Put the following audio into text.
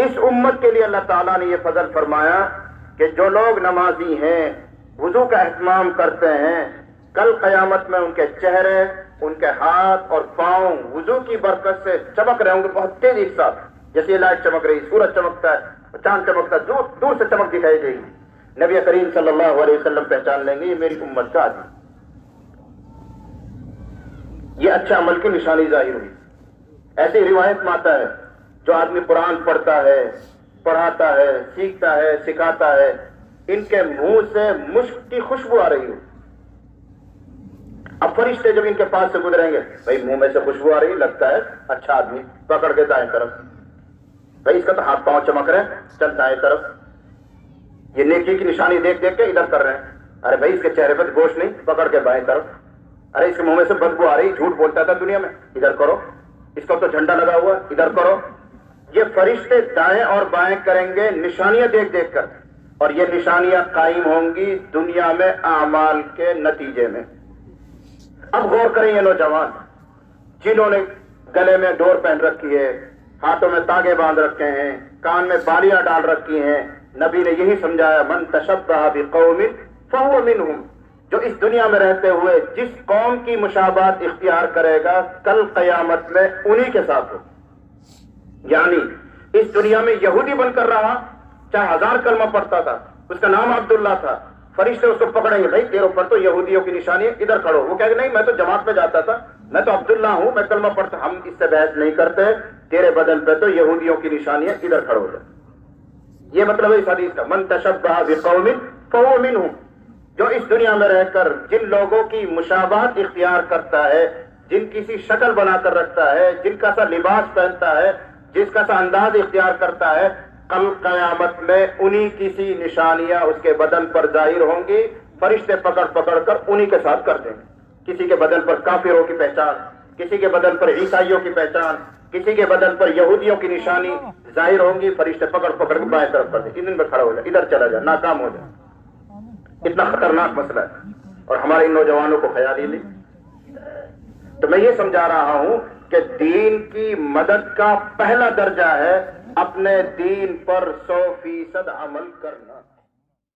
اس امت کے لیے اللہ تعالیٰ نے یہ فضل فرمایا کہ جو لوگ نمازی ہیں، وضو کا اہتمام کرتے ہیں، کل قیامت میں ان کے چہرے، ان کے ہاتھ اور پاؤں وضو کی برکت سے چمک رہے ہوں گے بہت تیزی کے ساتھ، جیسے یہ لائٹ چمک رہی، سورج چمکتا ہے، چاند چمکتا ہے، دور سے چمک دکھائی دے گی۔ نبی کریم صلی اللہ علیہ وسلم پہچان لیں گے یہ میری امت کا آدمی۔ یہ اچھے عمل کی نشانی ظاہر ہوئی۔ ایسی روایت میں آتا ہے جو آدمی قرآن پڑھتا ہے، پڑھاتا ہے، سیکھتا ہے، سکھاتا ہے، ان کے منہ سے مشک کی خوشبو آ رہی ہو۔ اب فرشتے جب ان کے پاس سے گزریں گے، بھائی منہ میں سے خوشبو آ رہی، لگتا ہے اچھا آدمی، پکڑ کے دائیں طرف، بھائی اس کا تو ہاتھ پاؤں چمک رہے ہیں، چل دائیں طرف، یہ نیکی کی نشانی دیکھ دیکھ کے ادھر کر رہے ہیں، ارے بھائی اس کے چہرے پر گوشت نہیں، پکڑ کے بائیں طرف، ارے اس کے منہ میں سے بدبو آ رہی، جھوٹ بولتا تھا دنیا میں، ادھر کرو، اس کا تو جھنڈا لگا ہوا، ادھر کرو۔ یہ فرشتے دائیں اور بائیں کریں گے نشانیاں دیکھ دیکھ کر، اور یہ نشانیاں قائم ہوں گی دنیا میں اعمال کے نتیجے میں۔ اب غور کریں یہ نوجوان جنہوں نے گلے میں ڈور پہن رکھی ہے، ہاتھوں میں تاگے باندھ رکھے ہیں، کان میں بالیاں ڈال رکھی ہیں، نبی نے یہی سمجھایا من تشبہ بقوم فہو منہم، جو اس دنیا میں رہتے ہوئے جس قوم کی مشابہت اختیار کرے گا کل قیامت میں انہی کے ساتھ ہو۔ یعنی اس دنیا میں یہودی بن کر رہا، چاہے 1000 کلمہ پڑھتا تھا، اس کا نام عبداللہ تھا، فرشتے اس کو پکڑیں گے، بھائی تیرے اوپر تو یہودیوں کی نشانی ہے، ادھر کھڑو، وہ کہے گا نہیں میں تو جماعت میں جاتا تھا، میں تو عبداللہ ہوں، میں کلمہ پڑھتا، ہم اس سے بحث نہیں کرتے، تیرے بدن پہ تو یہودیوں کی نشانی ہے، ادھر کھڑو جا۔ یہ مطلب ہے اس حدیث کا، من تشبہ بقوم فہو منہم، جو اس دنیا میں رہ کر جن لوگوں کی مشابہت اختیار کرتا ہے، جن کی سی شکل بنا کر رکھتا ہے، جن کا سا لباس پہنتا ہے، جس کا سا انداز اختیار کرتا ہے، کل قیامت میں انہی کی سی نشانیاں اس کے بدن پر ظاہر ہوں گی، فرشتے پکڑ پکڑ کر انہی کے ساتھ کر دیں گے۔ کسی کے بدن پر کافروں کی پہچان، کسی کے بدن پر عیسائیوں کی پہچان، کسی کے بدن پر یہودیوں کی نشانی ظاہر ہوں گی، فرشتے پکڑ پکڑ کے بائیں طرف کر دیں، ادھر پہ کھڑا ہو جائے، ادھر چلا جائے، ناکام ہو جائے۔ اتنا خطرناک مسئلہ ہے، اور ہمارے ان نوجوانوں کو خیال ہی نہیں۔ تو میں یہ سمجھا رہا ہوں کہ دین کی مدد کا پہلا درجہ ہے اپنے دین پر 100% عمل کرنا۔